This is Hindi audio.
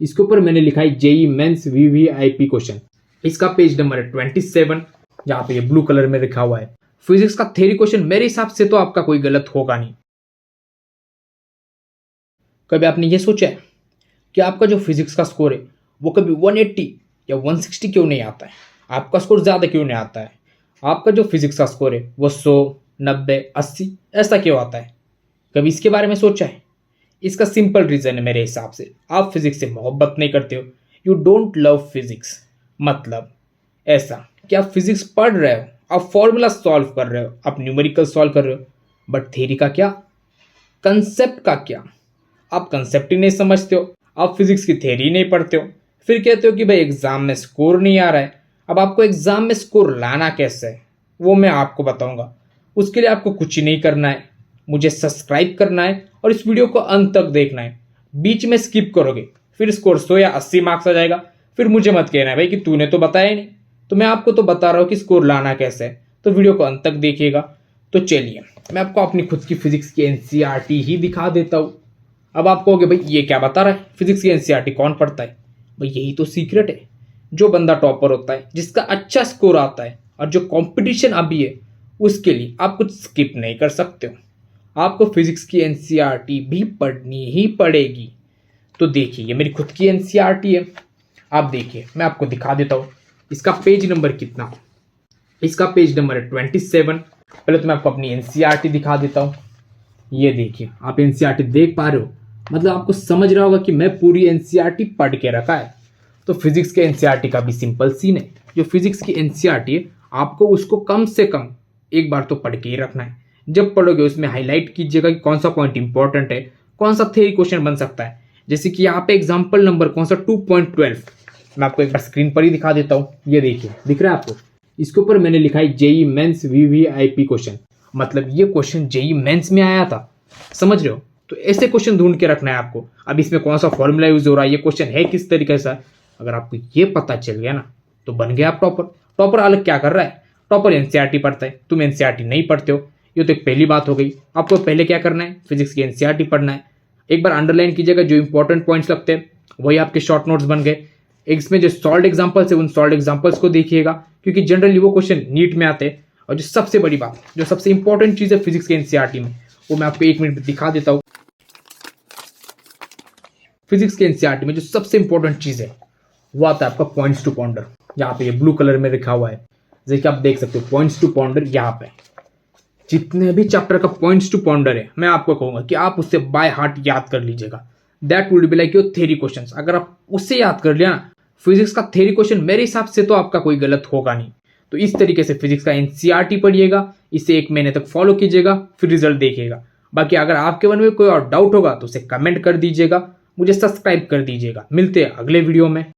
इसके ऊपर मैंने लिखा है जेई मेंस वीवीआईपी क्वेश्चन। इसका पेज नंबर है 27, जहां पे ये ब्लू कलर में लिखा हुआ है फिजिक्स का थ्योरी क्वेश्चन। मेरे हिसाब से तो आपका कोई गलत होगा नहीं। कभी आपने ये सोचा है कि आपका जो फिजिक्स का स्कोर है वो कभी 180 या 160 क्यों नहीं आता है? आपका स्कोर ज़्यादा क्यों नहीं आता है? आपका जो फिजिक्स का स्कोर है वो 100, 90, 80 ऐसा क्यों आता है? कभी इसके बारे में सोचा है? इसका सिंपल रीज़न है मेरे हिसाब से, आप फिजिक्स से मोहब्बत नहीं करते हो। You don't love physics. मतलब ऐसा कि आप फिजिक्स पढ़ रहे हो, आप फॉर्मूला सॉल्व कर रहे हो, आप न्यूमेरिकल सॉल्व कर रहे हो, बट थ्योरी का क्या, कंसेप्ट का क्या? आप कंसेप्ट ही नहीं समझते हो, आप फिजिक्स की थ्योरी नहीं पढ़ते हो, फिर कहते हो कि भाई एग्जाम में स्कोर नहीं आ रहा है। अब आपको एग्जाम में स्कोर लाना कैसे है वो मैं आपको बताऊंगा। उसके लिए आपको कुछ ही नहीं करना है, मुझे सब्सक्राइब करना है और इस वीडियो को अंत तक देखना है। बीच में स्किप करोगे फिर स्कोर 100 या 80 मार्क्स आ जाएगा, फिर मुझे मत कहना है भाई कि तूने तो बताया ही नहीं। तो मैं आपको तो बता रहा हूँ कि स्कोर लाना कैसे है, तो वीडियो को अंत तक देखिएगा। तो चलिए मैं आपको अपनी खुद की फिजिक्स की एनसीईआरटी ही दिखा देता हूँ। अब आप कहोगे भाई ये क्या बता रहा है, फिजिक्स की एनसीईआरटी कौन पढ़ता है? भाई यही तो सीक्रेट है। जो बंदा टॉपर होता है, जिसका अच्छा स्कोर आता है और जो कंपटीशन अभी है, उसके लिए आप कुछ स्किप नहीं कर सकते हो। आपको फिजिक्स की एनसीईआरटी भी पढ़नी ही पड़ेगी। तो देखिए ये मेरी खुद की एनसीईआरटी है, आप देखिए मैं आपको दिखा देता हूँ। इसका पेज नंबर कितना? इसका पेज नंबर है 27। पहले तो मैं आपको अपनी एनसीईआरटी दिखा देता हूँ। ये देखिए आप एनसीईआरटी देख पा रहे हो, मतलब आपको समझ रहा होगा कि मैं पूरी एनसीईआरटी पढ़ के रखा है। तो फिजिक्स के एनसीईआरटी का भी सिंपल सीन है। जो फिजिक्स की एनसीईआरटी है आपको उसको कम से कम एक बार तो पढ़ के ही रखना है। जब पढ़ोगे उसमें हाईलाइट कीजिएगा कि कौन सा पॉइंट इंपॉर्टेंट है, कौन सा थ्योरी क्वेश्चन बन सकता है। जैसे कि यहाँ पे एग्जाम्पल नंबर कौन सा 2.12 मैं आपको एक बार स्क्रीन पर ही दिखा देता हूँ। ये देखिए दिख रहा है आपको, इसके ऊपर मैंने लिखा है जेई मेंस वीवीआईपी क्वेश्चन। मतलब ये क्वेश्चन जेई मेंस में आया था, समझ रहे हो? तो ऐसे क्वेश्चन ढूंढ के रखना है आपको। अब इसमें कौन सा फॉर्मूला यूज हो रहा है, ये क्वेश्चन है किस तरीके से, अगर आपको ये पता चल गया ना तो बन गया आप टॉपर। टॉपर अलग क्या कर रहा है, टॉपर एनसीईआरटी पढ़ता है, तुम एनसीईआरटी नहीं पढ़ते हो। ये तो एक पहली बात हो गई। आपको पहले क्या करना है, फिजिक्स की एनसीईआरटी पढ़ना है। एक बार अंडरलाइन कीजिएगा, जो इंपॉर्टेंट पॉइंट्स लगते हैं वही आपके शॉर्ट नोट्स बन गए। इसमें जो सॉल्व एग्जाम्पल्स है उन सॉल्व एग्जाम्पल्स को देखिएगा, क्योंकि जनरली वो क्वेश्चन नीट में आते हैं। और जो सबसे बड़ी बात, जो सबसे इंपॉर्टेंट चीज़ है फिजिक्स के एनसीईआरटी में, वो मैं आपको 1 मिनट में दिखा देता हूँ। फिजिक्स के एनसीईआरटी में जो सबसे इंपॉर्टेंट चीज़ है वो आता है आपका पॉइंट्स टू पॉन्डर। यहाँ पे ये ब्लू कलर में लिखा हुआ है, जैसे कि आप देख सकते हो पॉइंट्स टू पॉन्डर। यहाँ पे जितने भी चैप्टर का पॉइंट्स टू पॉन्डर है मैं आपको कहूंगा कि आप उससे बाय हार्ट याद कर लीजिएगा। That would be like your theory questions. अगर आप उससे याद कर लिया ना फिजिक्स का थ्योरी क्वेश्चन, मेरे हिसाब से तो आपका कोई गलत होगा नहीं। तो इस तरीके से फिजिक्स का एनसीईआरटी पढ़िएगा, इसे 1 महीने तक फॉलो कीजिएगा, फिर रिजल्ट देखिएगा। बाकी अगर आपके मन में कोई और डाउट होगा तो उसे कमेंट कर दीजिएगा, मुझे सब्सक्राइब कर दीजिएगा। मिलते हैं अगले वीडियो में।